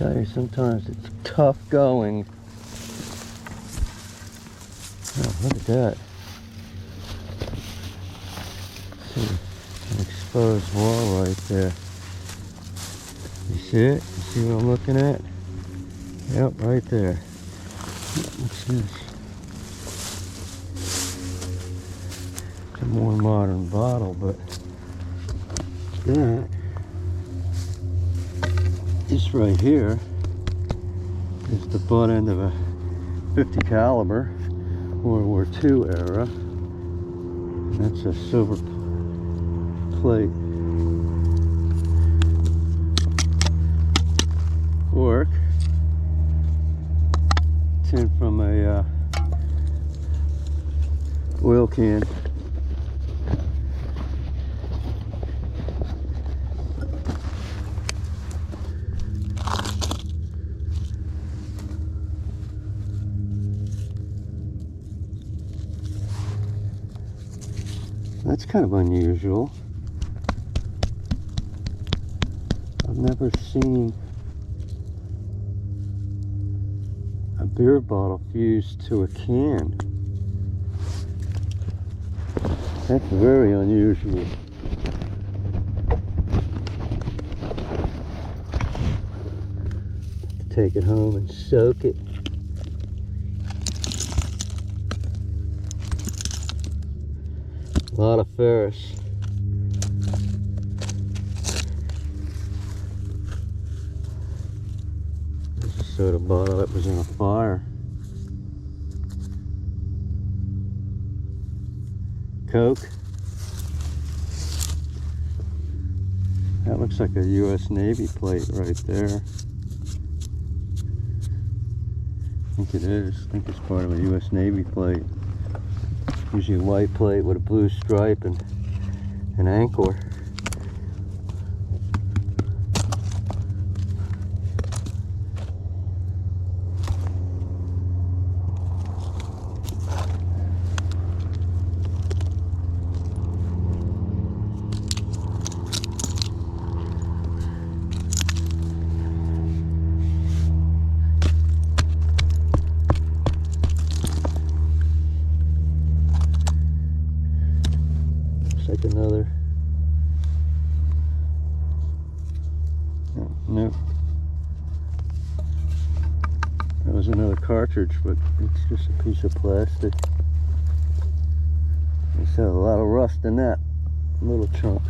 tell you, sometimes it's tough going. Oh, look at that. See, an exposed wall right there. You see it? You see what I'm looking at? Yep, right there. What's this? It's a more modern bottle, but that, this right here is the butt end of a 50 caliber World War II era. And that's a silver plate fork. Tin from a oil can. That's kind of unusual. I've never seen a beer bottle fused to a can. That's very unusual. Take it home and soak it. A lot of ferrous. There's a soda bottle that was in a fire. Coke. That looks like a US Navy plate right there. I think it is. I think it's part of a US Navy plate. Usually a white plate with a blue stripe and an anchor. Like another. No, that was another cartridge, but it's just a piece of plastic. There's a lot of rust in that little chunk.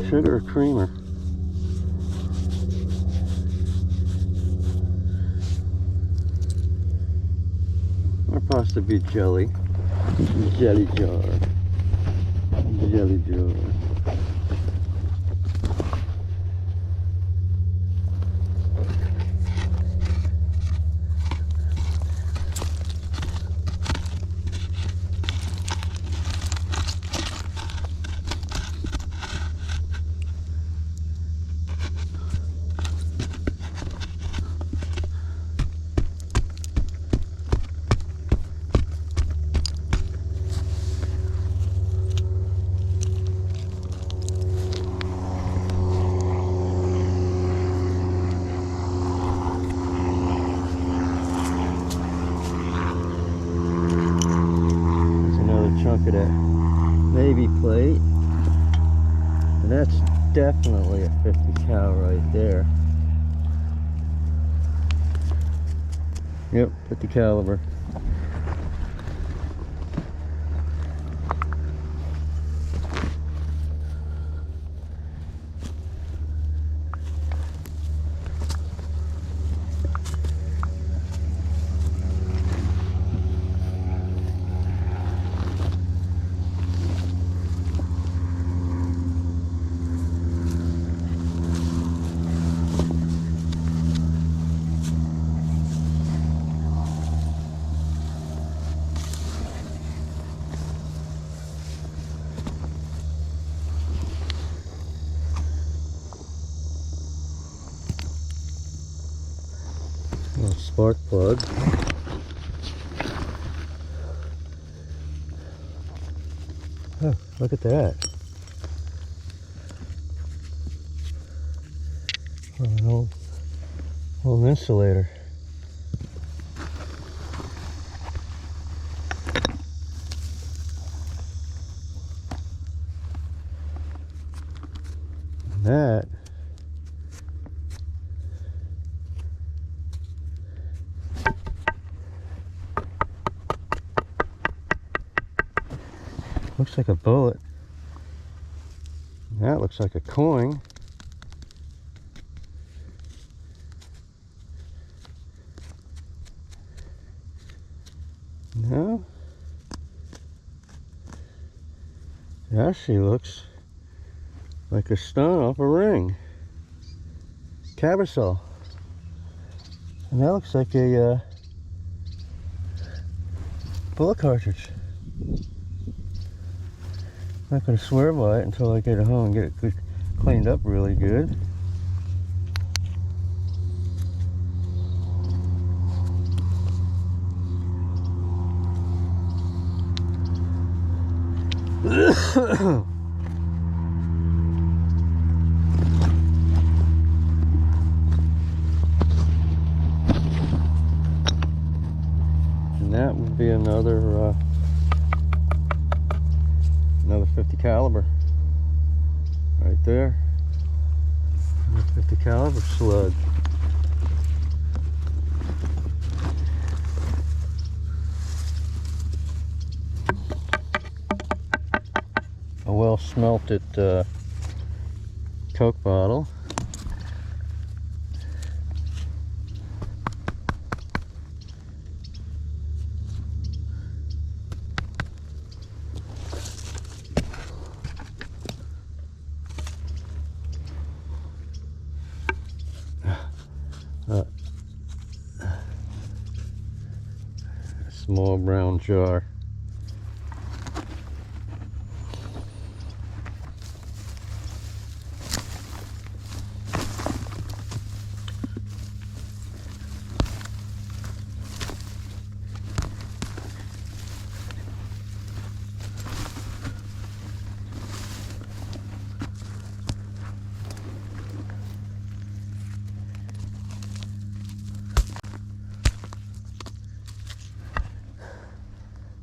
Sugar or creamer. Or possibly jelly. Jelly jar. Jelly jar. at that Navy plate. And that's definitely a 50 cal right there. Yep, 50 caliber. Little spark plug. Oh, look at that. Oh, an old insulator. And that looks like a bullet. That looks like a coin. No. It actually looks like a stone off a ring. Cabousel. And that looks like a bullet cartridge. I'm not going to swear by it until I get it home and get it good, cleaned up really good. And that would be another 50 caliber right there. Another 50 caliber slug. A well smelted Coke bottle. A small brown jar.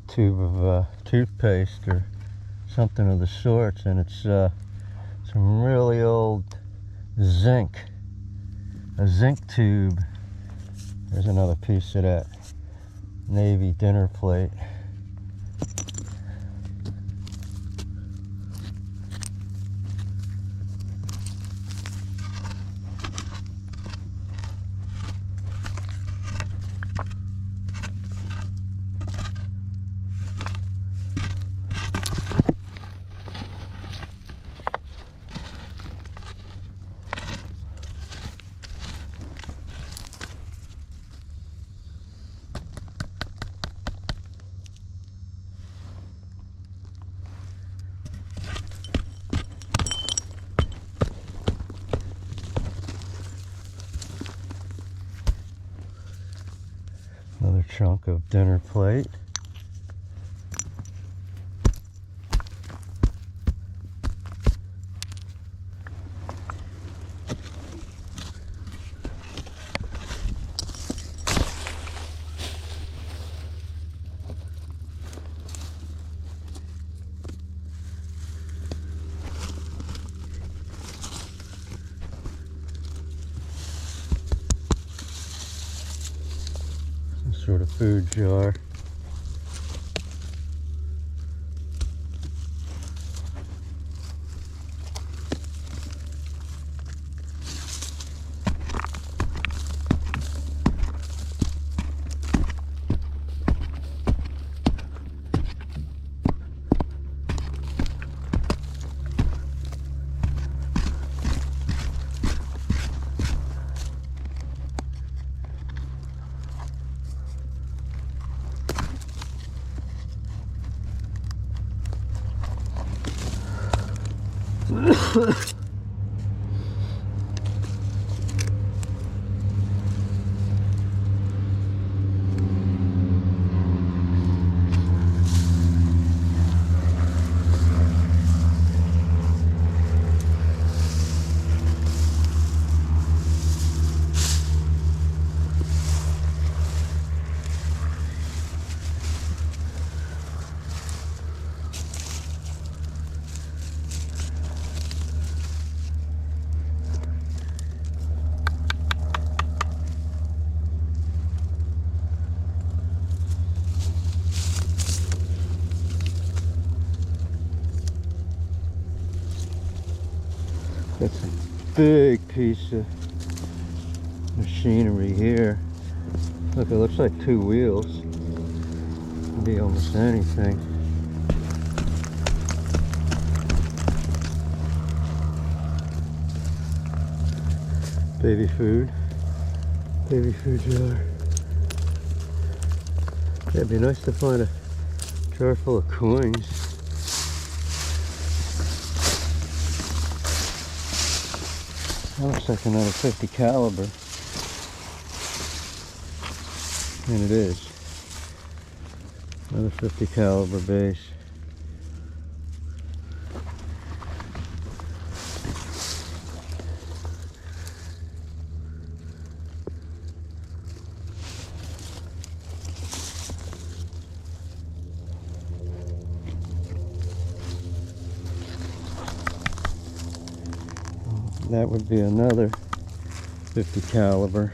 Tube of toothpaste or something of the sorts, and it's some really old zinc, a zinc tube. There's another piece of that Navy dinner plate. Another chunk of dinner plate. sort of food jar. That's a big piece of machinery here. Look, it looks like 2 wheels. Could be almost anything. Baby food jar. Yeah, it'd be nice to find a jar full of coins. That looks like another 50 caliber. And it is. Another 50 caliber base. That would be another 50 caliber.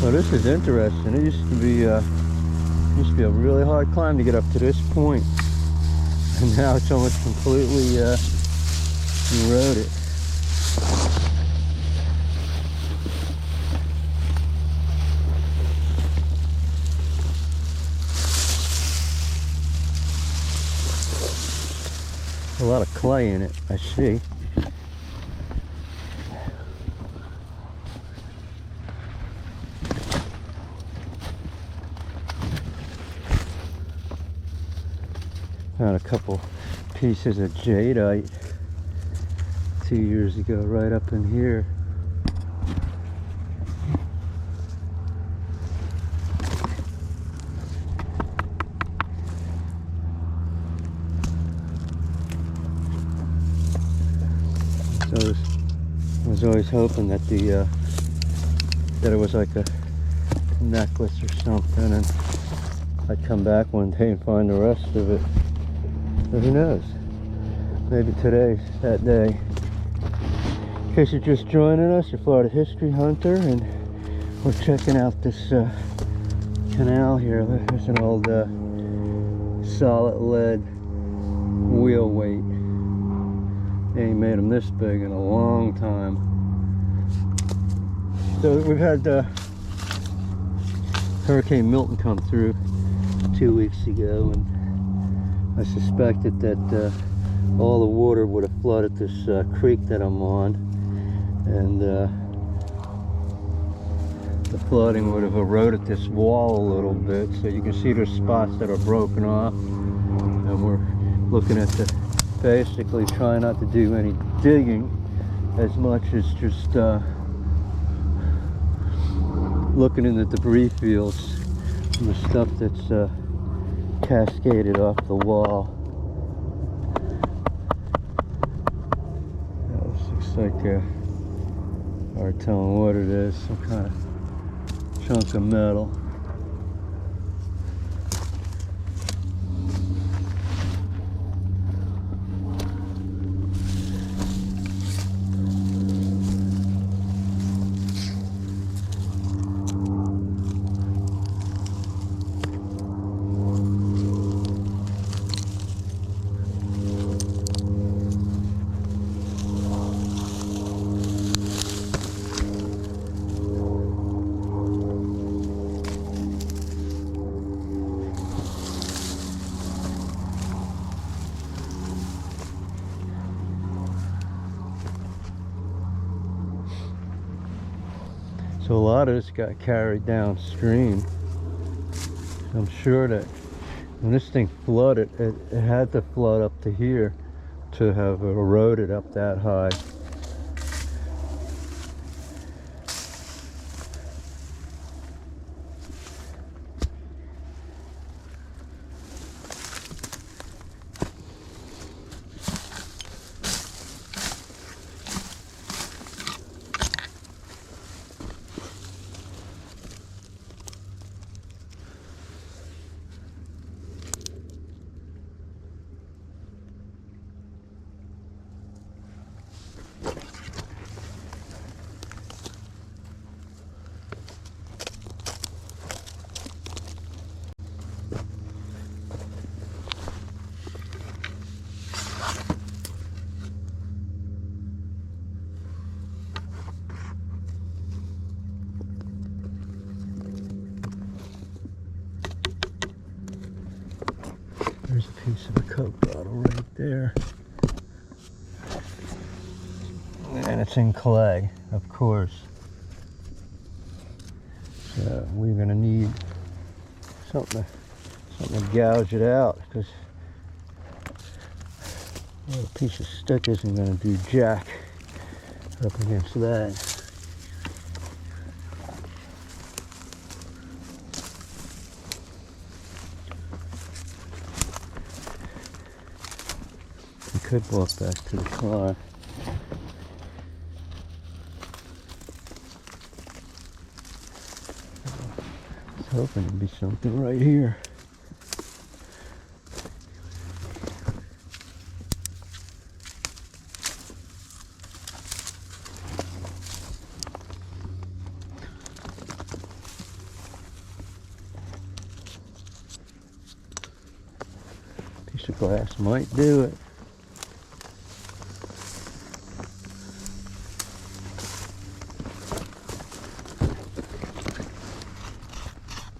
Well, this is interesting. It used to be a really hard climb to get up to this point, and now it's almost completely eroded. A lot of clay in it, I see. Found a couple pieces of jadeite 2 years ago right up in here. So I was always hoping that that it was like a necklace or something, and I'd come back one day and find the rest of it. But who knows? Maybe today's that day. In case you're just joining us, you're Florida History Hunter, and we're checking out this canal here. There's an old solid lead wheel weight. They ain't made them this big in a long time. So we've had Hurricane Milton come through 2 weeks ago, and I suspected that all the water would have flooded this creek that I'm on, and the flooding would have eroded this wall a little bit. So you can see there's spots that are broken off, and we're looking at basically trying not to do any digging as much as just looking in the debris fields and the stuff that's cascaded off the wall. This looks like hard telling what it is, some kind of chunk of metal. So a lot of this got carried downstream. I'm sure that when this thing flooded, it had to flood up to here to have eroded up that high. There's a piece of a Coke bottle right there. And it's in clay, of course. So we're gonna need something to gouge it out, because a piece of stick isn't gonna do jack up against that. Could walk back to the car. I was hoping there'd be something right here. Piece of glass might do it.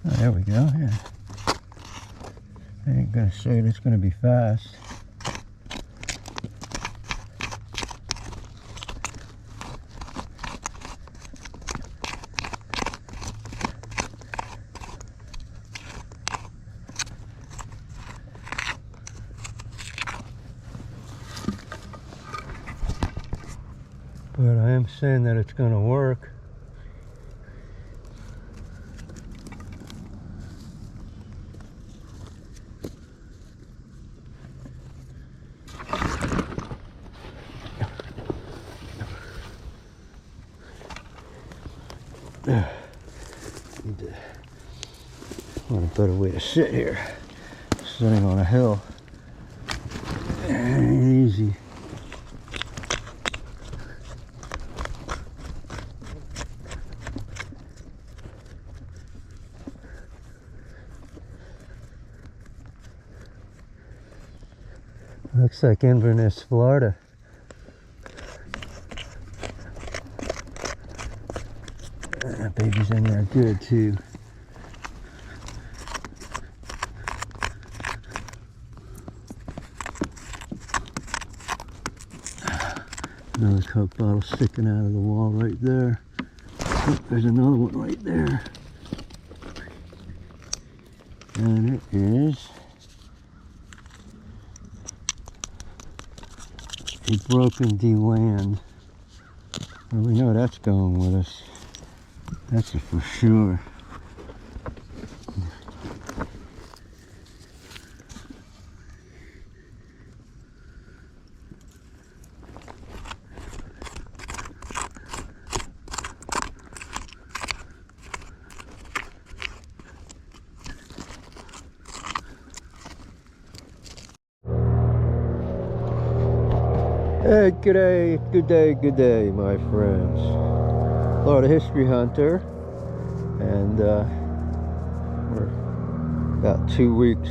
There we go, yeah. I ain't gonna say it's gonna be fast. But I am saying that it's gonna work. Need to find a better way to sit here. Sitting on a hill ain't easy. Looks like Inverness, Florida. good too. Another Coke bottle sticking out of the wall right there. Oh, there's another one right there. And it is a broken Deland. Well, we know that's going with us. That's for sure. Hey, good day, my friends. Florida History Hunter, and we're about 2 weeks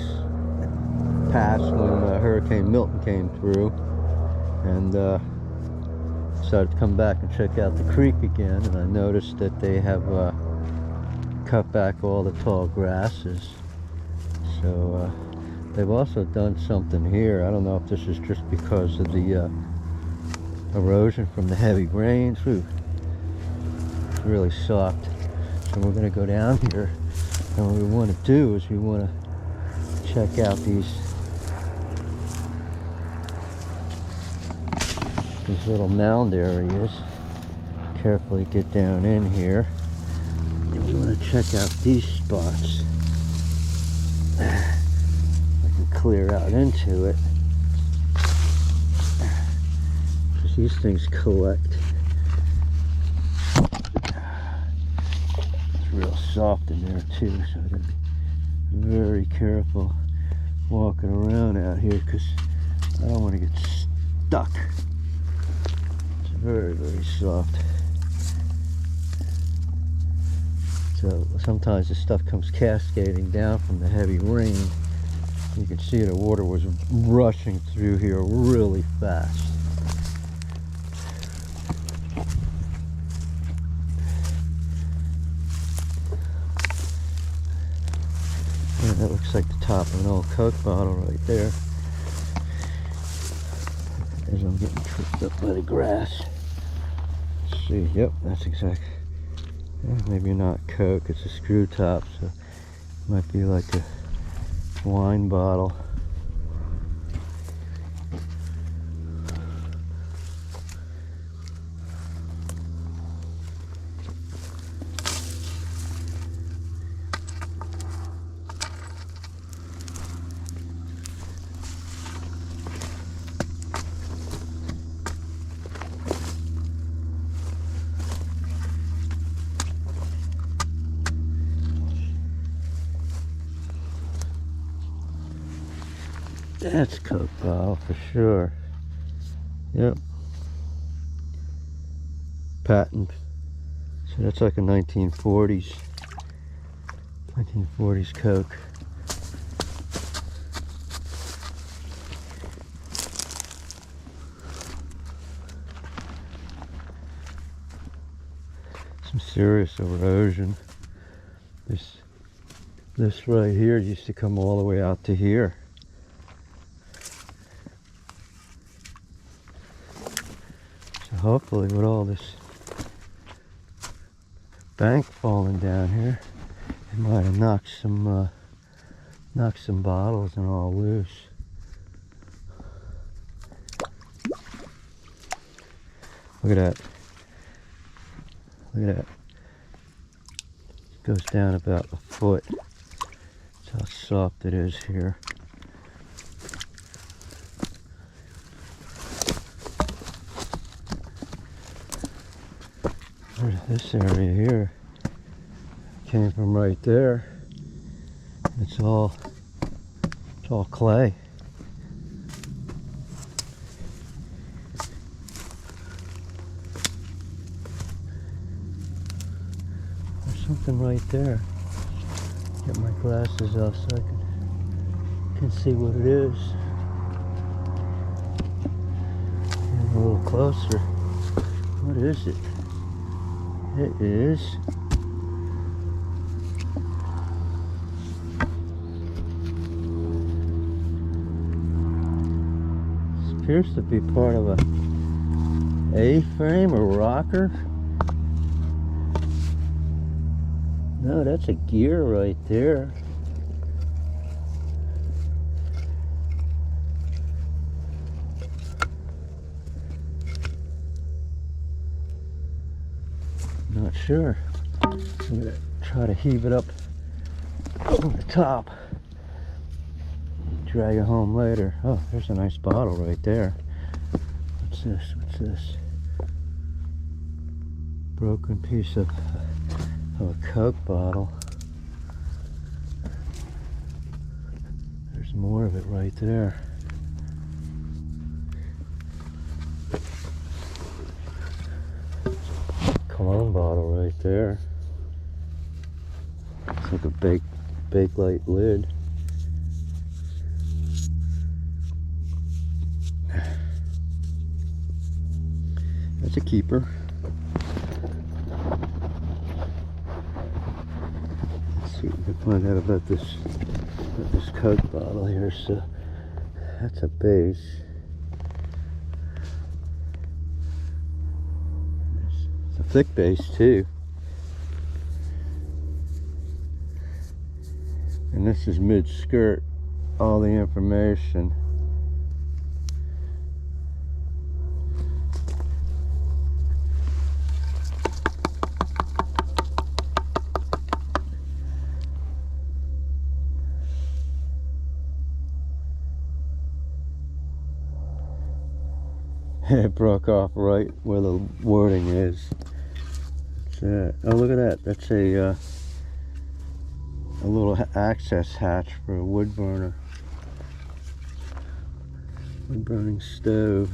past when Hurricane Milton came through, and decided to come back and check out the creek again. And I noticed that they have cut back all the tall grasses, so they've also done something here. I don't know if this is just because of the erosion from the heavy rains. Ooh, it's really soft. So we're going to go down here, and what we want to do is we want to check out these little mound areas. Carefully get down in here, and we want to check out these spots. I can clear out into it. These things collect. It's real soft in there too, so I gotta be very careful walking around out here because I don't want to get stuck. It's very, very soft. So sometimes the stuff comes cascading down from the heavy rain. You can see the water was rushing through here really fast. And that looks like the top of an old Coke bottle right there. As I'm getting tripped up by the grass. Let's see, yep, that's exactly. Maybe not Coke, it's a screw top, so it might be like a wine bottle. That's Coke bottle for sure. Yep. Patent. So that's like a 1940s Coke. Some serious erosion. This right here used to come all the way out to here. Hopefully with all this bank falling down here, it might have knocked some bottles and all loose. Look at that. Look at that. It goes down about a foot. That's how soft it is here. This area here came from right there. It's all clay. There's something right there. Get my glasses off so I can see what it is. Get a little closer. What is it? It is appears to be part of a A-frame or rocker. No, that's a gear right there. Not sure. I'm gonna try to heave it up over the top. Drag it home later. Oh, there's a nice bottle right there. What's this? What's this? Broken piece of a Coke bottle. There's more of it right there. Cologne bottle right there. It's like a Bakelite lid. That's a keeper. Let's see what we can find out about this Coke bottle here. So that's a base. It's a thick base too. And this is mid-skirt, all the information. It broke off right where the wording is. That's it. Oh, look at that. That's a little access hatch for a wood burner. Wood burning stove.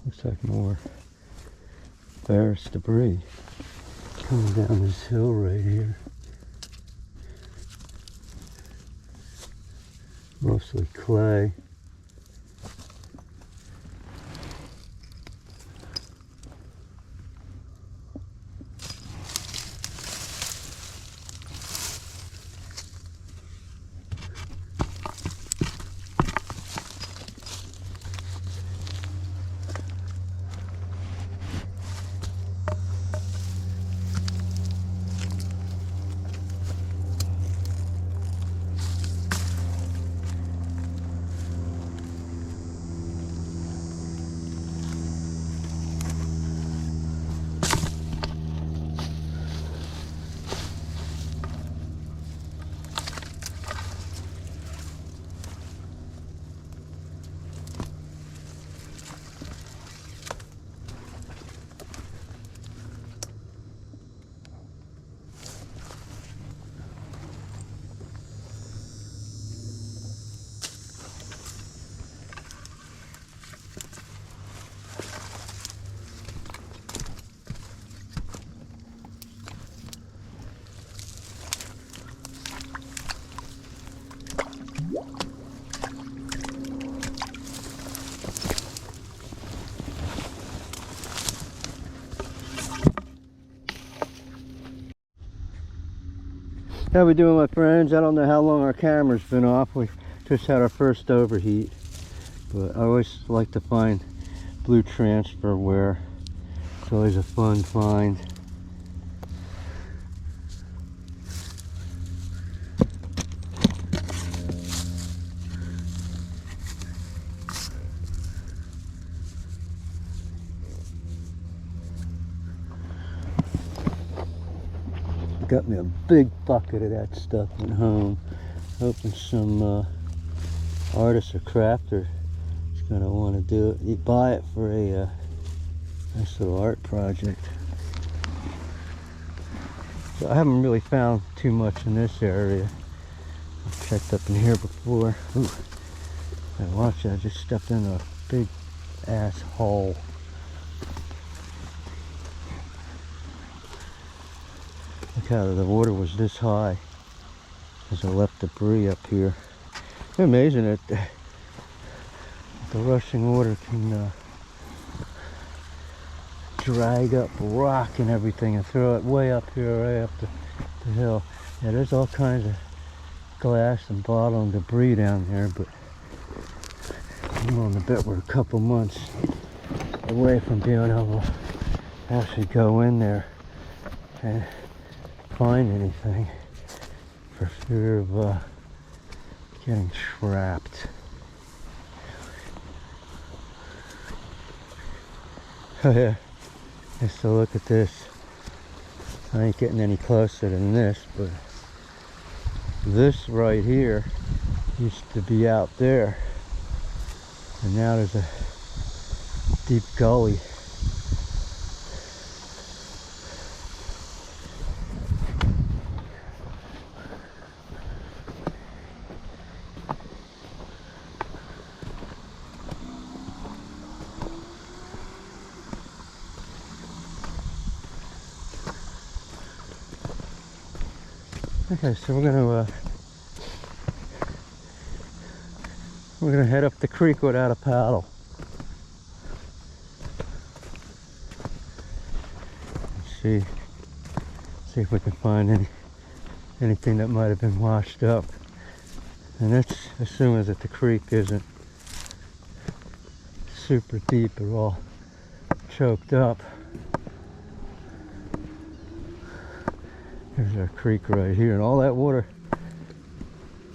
Looks like more ferrous debris coming down this hill right here. Mostly clay. How we doing, my friends? I don't know how long our camera's been off. We just had our first overheat, but I always like to find blue transfer wear. It's always a fun find. got me a big bucket of that stuff at home. Hoping some artist or crafter is going to want to do it. You buy it for a nice little art project. So I haven't really found too much in this area. I've checked up in here before. Ooh, watch it, I just stepped in a big ass hole. Look how the water was this high as I left debris up here. It's amazing that the rushing water can drag up rock and everything and throw it way up here, way up the hill. Yeah, there's all kinds of glass and bottle and debris down there, but I'm on the bet we're a couple months away from being able to actually go in there and find anything for fear of getting trapped. Oh yeah, just to look at this. I ain't getting any closer than this, but this right here used to be out there, and now there's a deep gully. Okay, so we're gonna head up the creek without a paddle. See if we can find anything that might have been washed up. And that's assuming that the creek isn't super deep or all choked up. There's our creek right here, and all that water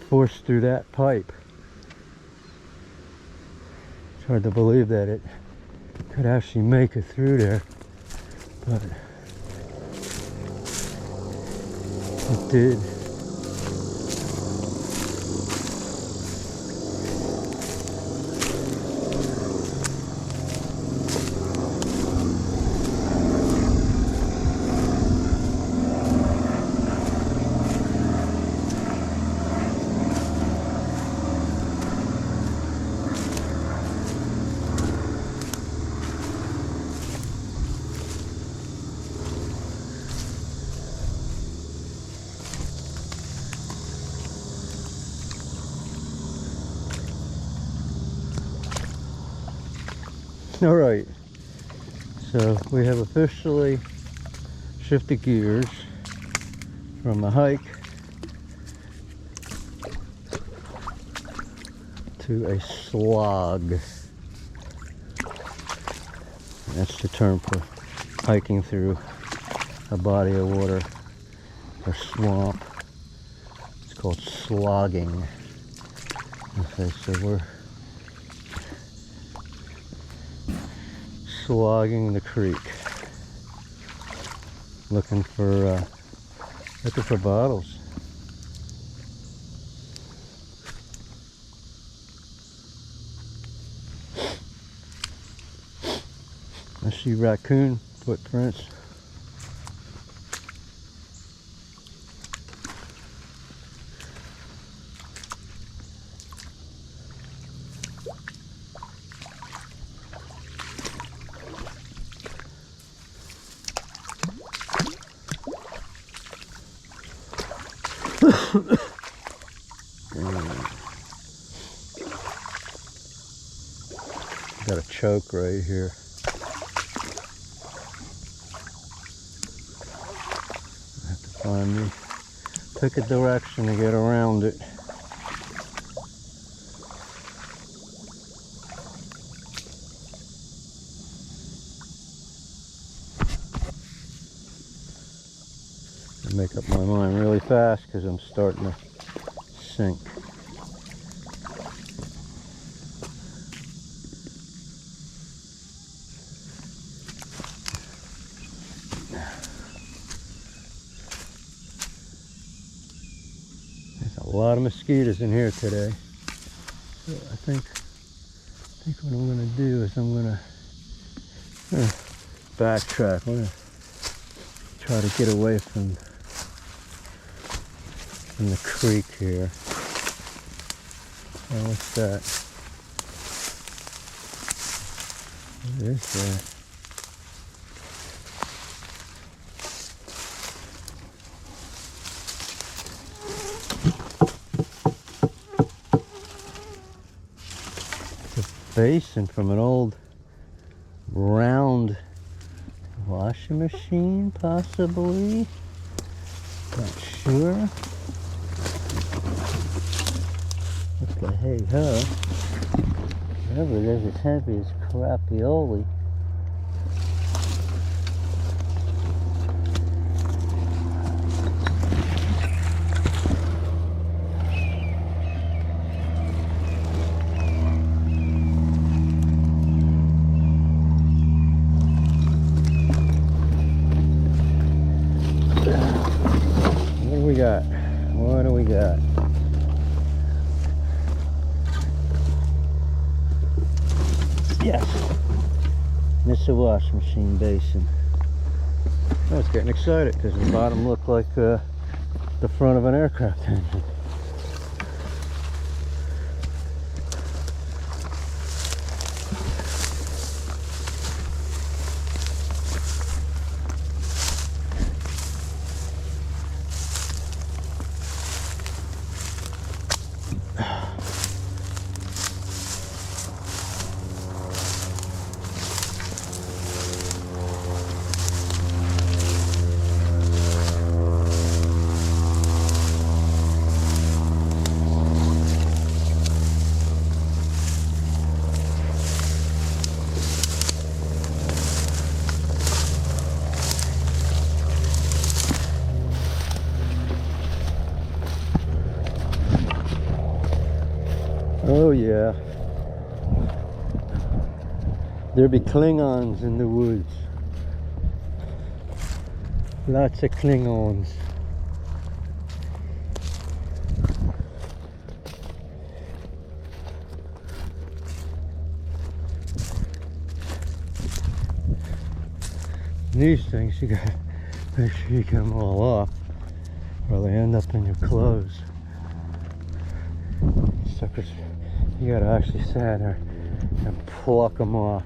forced through that pipe. It's hard to believe that it could actually make it through there, but it did. All right, so we have officially shifted gears from a hike to a slog. That's the term for hiking through a body of water or swamp. It's called slogging. Okay, so we're slogging the creek, looking for bottles. I see raccoon footprints. Got a choke right here. I have to find me. Pick a direction to get around it. I make up my mind really fast because I'm starting to sink. lot of mosquitoes in here today. So I think what I'm gonna do is I'm gonna backtrack. I'm gonna try to get away from the creek here. Oh, what's that? What is that? Basin from an old round washing machine, possibly. Not sure. What the hey ho? Whatever it is, it's heavy as crapioli. What do we got? Yes! It's a wash machine basin. I was getting excited because the bottom looked like the front of an aircraft engine. Oh yeah. There be Klingons in the woods. Lots of Klingons. These things you gotta make sure you get them all off or they end up in your clothes. Suckers, you gotta actually stand there and pluck them off.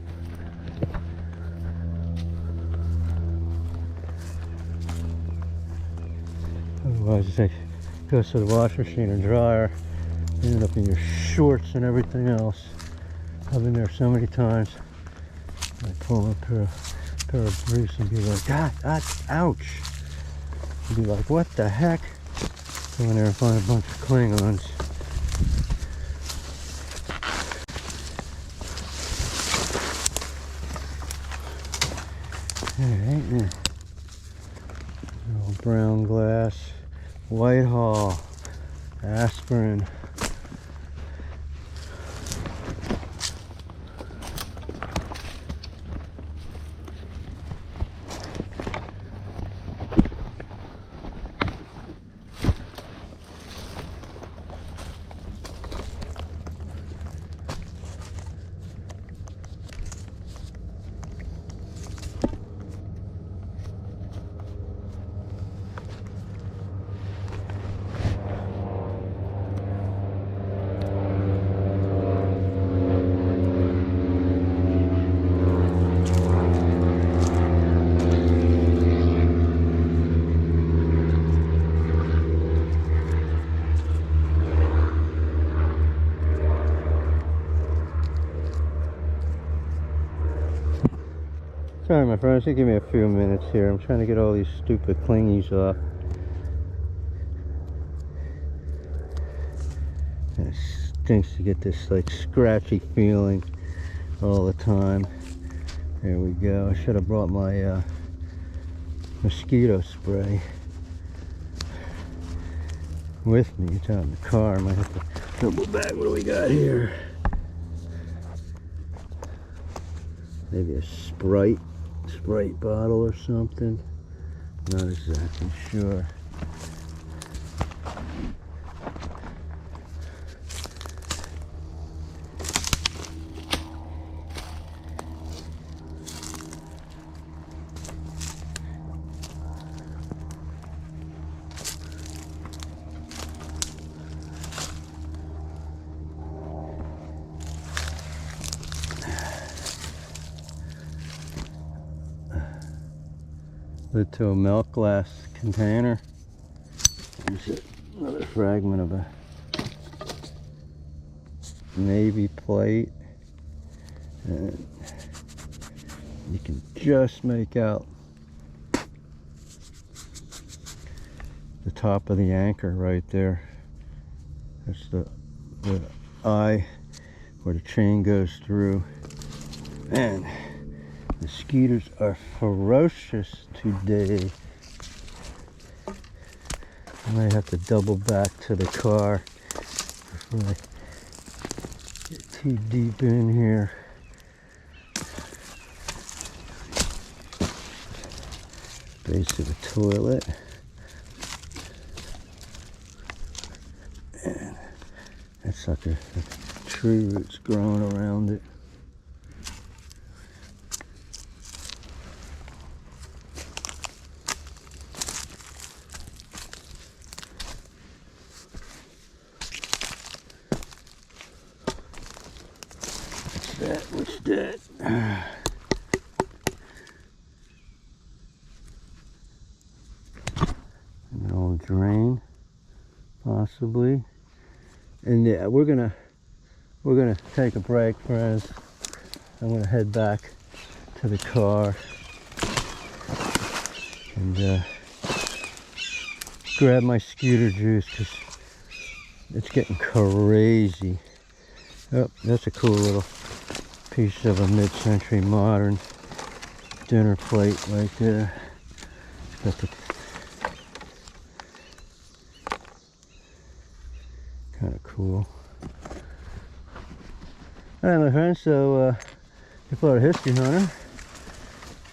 Otherwise, if they go to the washing machine and dryer, they end up in your shorts and everything else. I've been there so many times. I pull up a pair of briefs and be like, God, ouch! And be like, what the heck? Go in there and find a bunch of Klingons. Alright, brown glass, Whitehall, aspirin. Sorry my friends, give me a few minutes here. I'm trying to get all these stupid clingies off. It stinks to get this like scratchy feeling all the time. There we go. I should have brought my mosquito spray with me. It's out in the car. I might have to double back. What do we got here? Maybe a Sprite bottle or something. Not exactly sure. lid to a milk glass container. There's another fragment of a navy plate, and you can just make out the top of the anchor right there. That's the eye where the chain goes through. Man, the mosquitoes are ferocious today. I might have to double back to the car before I get too deep in here. Base of the toilet. And that sucker, the tree roots growing around it. What's that? An old drain, possibly. And yeah, we're gonna take a break, friends. I'm gonna head back to the car and grab my scooter juice because it's getting crazy. Oh, that's a cool little piece of a mid-century modern dinner plate right there. Got the kind of cool. Alright, my friends, so you're Florida History Hunter.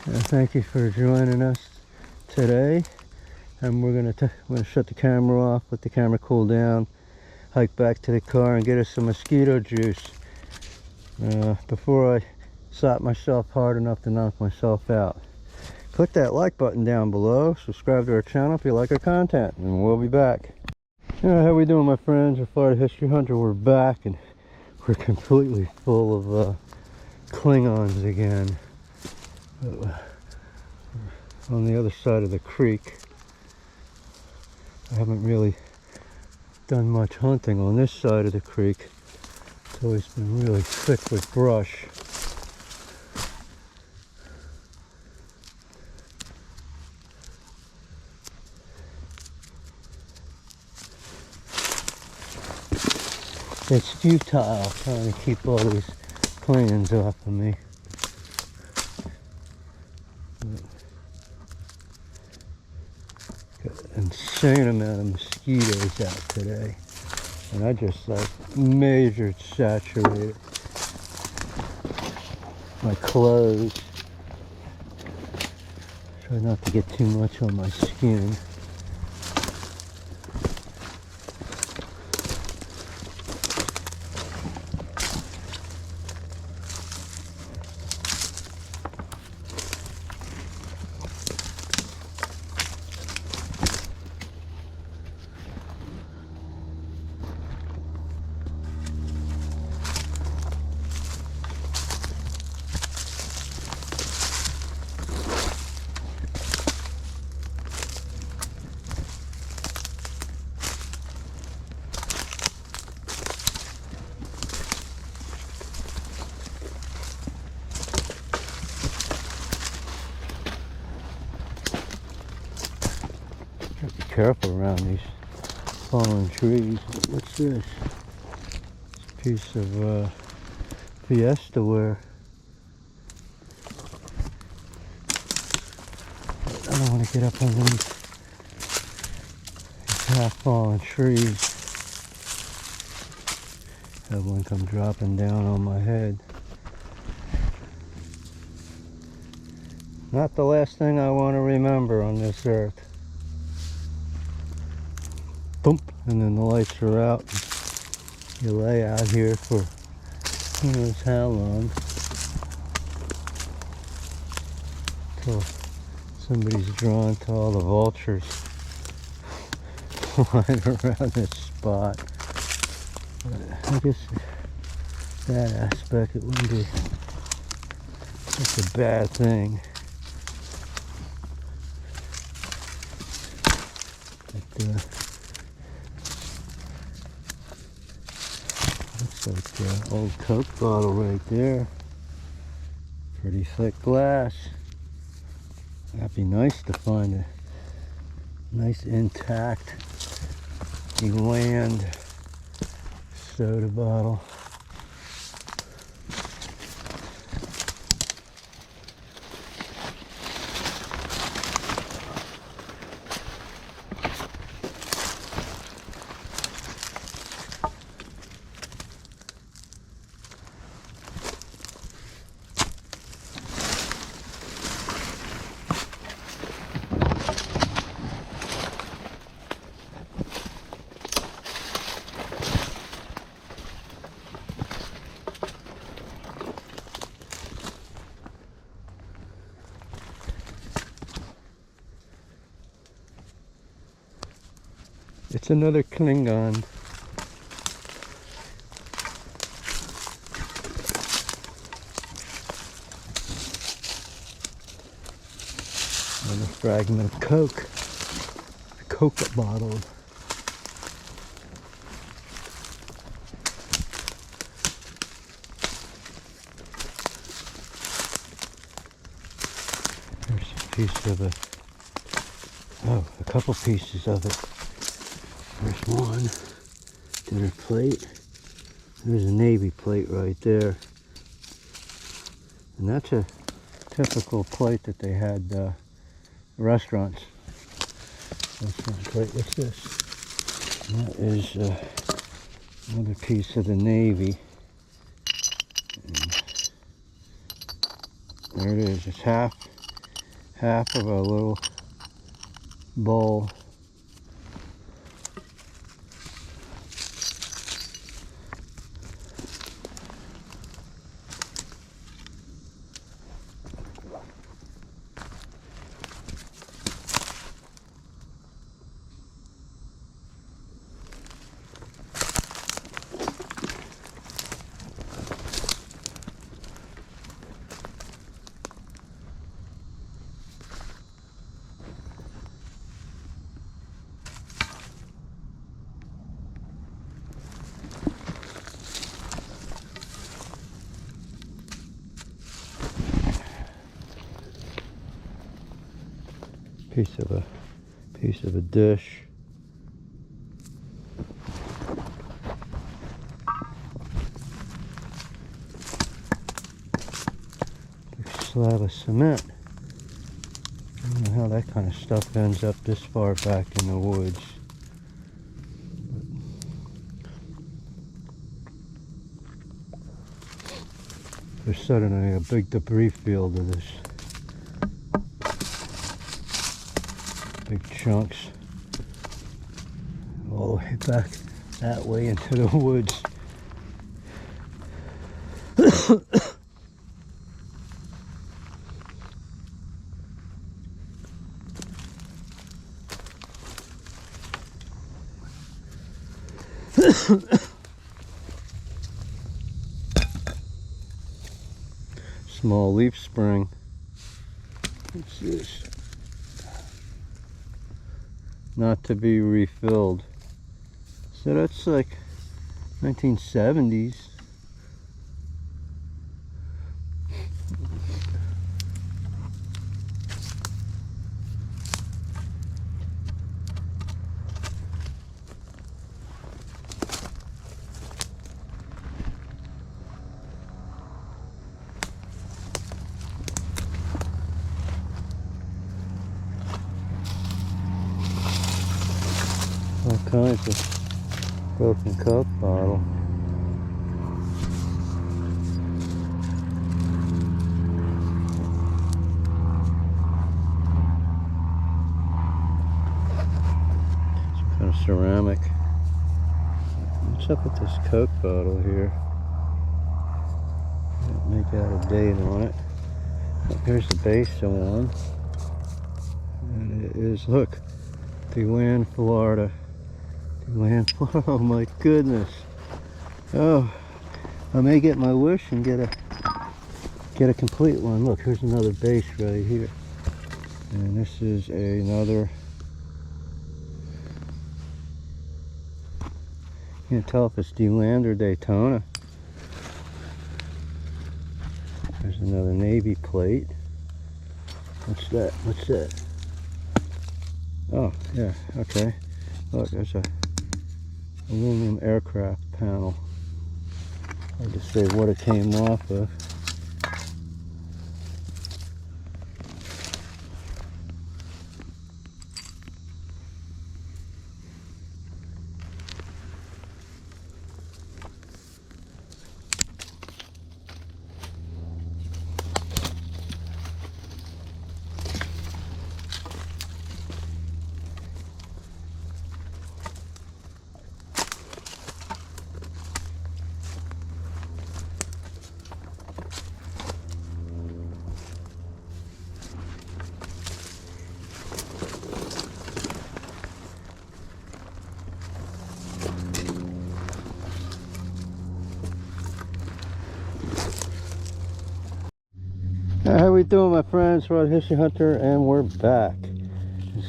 Thank you for joining us today. And we're gonna shut the camera off, let the camera cool down, hike back to the car and get us some mosquito juice before I slap myself hard enough to knock myself out. Click that like button down below, subscribe to our channel if you like our content, and we'll be back. How we doing, my friends? We're Florida History Hunter. We're back and we're completely full of Klingons again. On the other side of the creek. I haven't really done much hunting on this side of the creek. It's always been really thick with brush. It's futile trying to keep all these planes off of me. Got an insane amount of mosquitoes out today. And I just measured, saturated my clothes. Try not to get too much on my skin. Careful around these fallen trees. What's this? It's a piece of Fiesta ware. I don't want to get up on these half-fallen trees. Have one come dropping down on my head. Not the last thing I want to remember on this earth. Boom, and then the lights are out. You lay out here for who knows how long till somebody's drawn to all the vultures flying around this spot. But I guess that aspect, it wouldn't be such a bad thing. looks like an old Coke bottle right there. Pretty thick glass. That'd be nice to find a nice intact Deland soda bottle. It's another Klingon. Another fragment of Coke. A Coke bottle. There's a piece of a couple pieces of it. There's one dinner plate. There's a Navy plate right there. And that's a typical plate that they had restaurants. Restaurant plate. What's this? That is another piece of the Navy. And there it is. It's half of a little bowl. Piece of a dish. Big slab of cement. I don't know how that kind of stuff ends up this far back in the woods. There's suddenly a big debris field of this. Big chunks all the way back that way into the woods. Small leaf spring. What's this? Not to be refilled. So that's like 1970s. All kinds of broken Coke bottle. Some kind of ceramic. What's up with this Coke bottle here? Can't make out a date on it. Oh, here's the base of one. And it is, look, Deland, Florida. Deland, Florida. Oh my goodness. Oh, I may get my wish and get a complete one. Look, here's another base right here. And this is another Can't tell if it's Deland or Daytona. There's another Navy plate. What's that? What's that? Oh, yeah, okay. Look, there's a aluminum aircraft panel. Hard to say what it came off of. How we doing, my friends? Rod History Hunter, and we're back.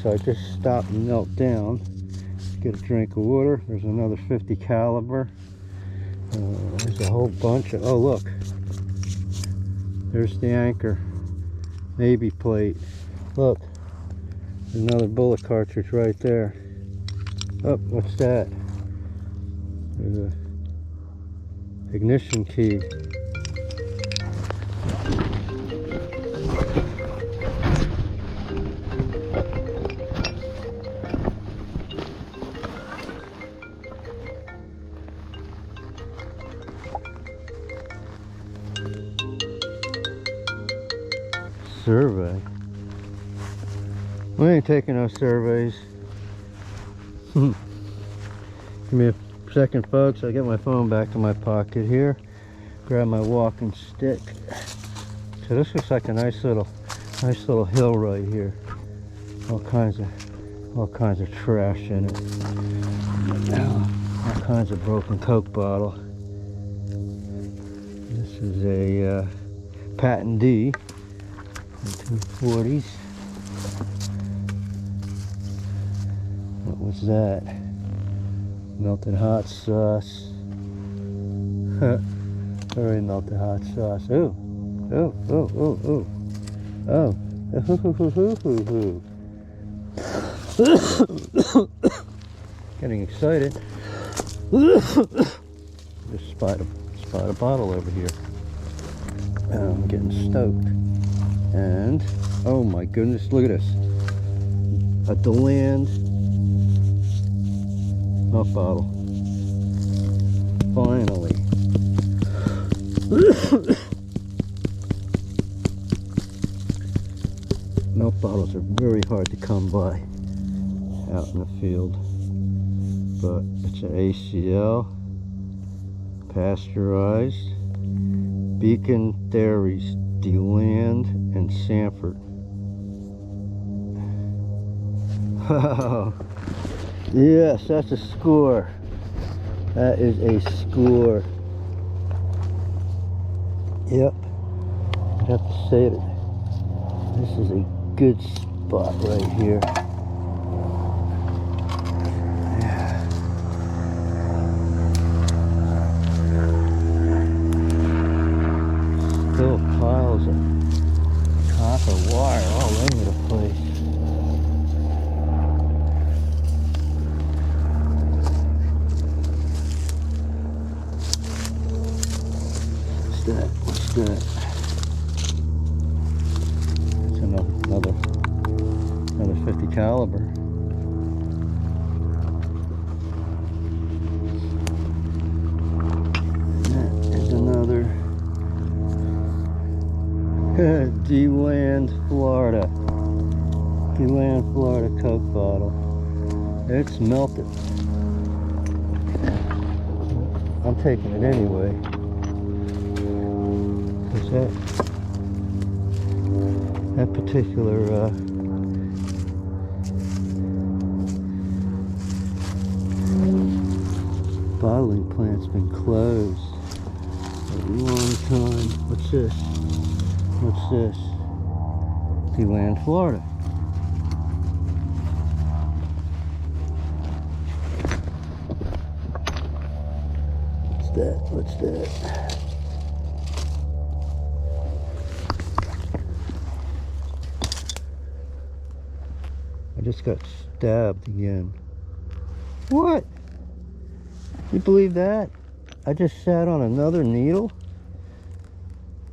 So I just stopped and knelt down to get a drink of water. There's another 50 caliber. There's a whole bunch of, oh look, there's the anchor Navy plate. Look, there's another bullet cartridge right there. Oh, what's that? There's a ignition key. Survey. We ain't taking no surveys. Give me a second, folks. I get my phone back to my pocket here. Grab my walking stick. So this looks like a nice little hill right here. All kinds of trash in it. All kinds of broken Coke bottle. This is a Patent D. 240s. What was that? Melted hot sauce. Very melted hot sauce. Ooh. Oh, oh, oh, oh. Oh. Getting excited. Just spied a bottle over here. I'm getting stoked. And oh my goodness, look at this. A Deland milk bottle. Finally. Milk bottles are very hard to come by out in the field. But it's an ACL, pasteurized, Beacon Dairies, Deland and Sanford. Wow. Yes, that's a score. That is a score. Yep. I'd have to say that this is a good spot right here. Yeah. Still piles of copper wire all over the place. What's that? What's that? That's another 50 caliber. That is another Deland, Florida. Deland, Florida Coke bottle. It's melted. I'm taking it anyway. Because that particular bottling plant's been closed for a long time. What's this? What's this? Deland, Florida. that? What's that? I just got stabbed again. What? You believe that? I just sat on another needle?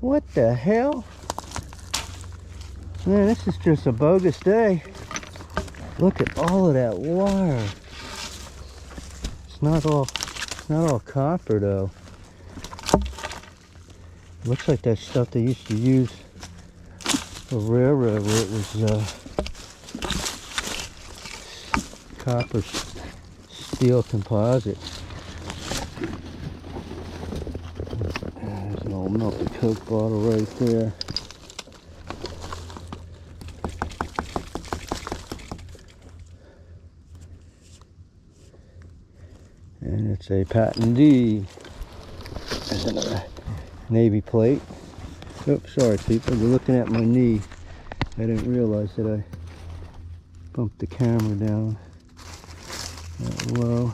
What the hell? Man, this is just a bogus day. Look at all of that wire. It's not all copper though. Looks like that stuff they used to use for railroad where it was copper steel composite. There's an old melted Coke bottle right there. And it's a patent D. There's another Navy plate. Oops, sorry people, you're looking at my knee. I didn't realize that I bumped the camera down that low.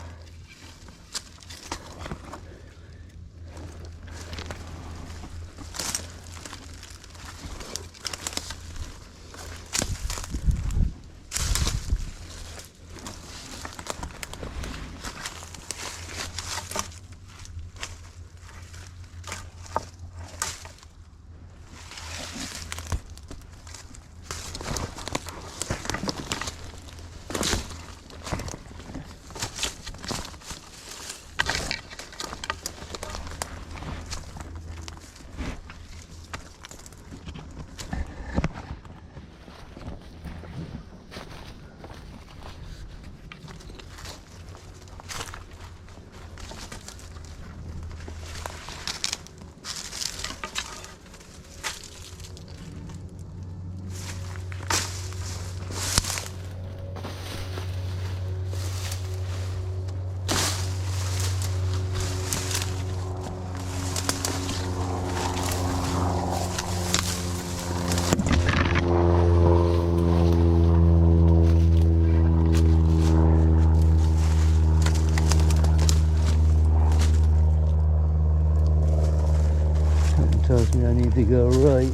Tells me I need to go right.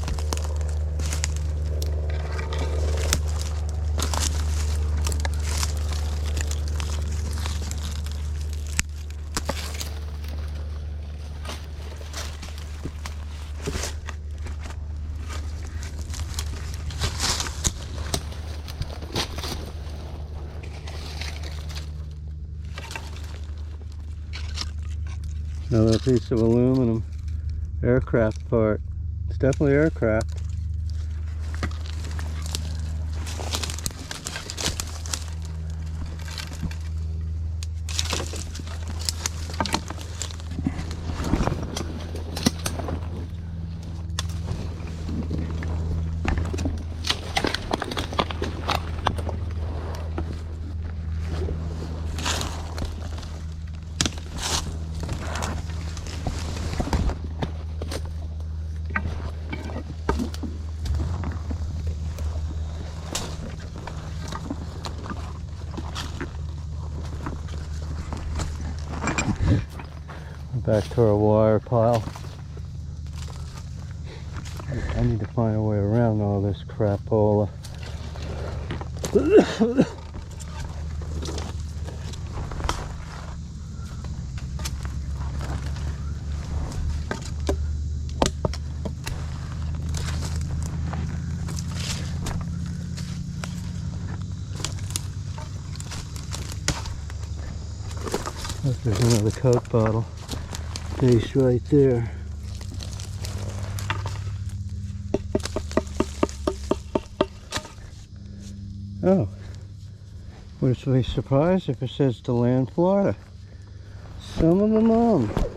Another piece of aluminum. Aircraft part. It's definitely aircraft. Back to our wire pile. I need to find a way around all this crapola. Look, there's another Coke bottle. Case right there. Oh, wouldn't be surprised if it says Deland, Florida. Some of them on.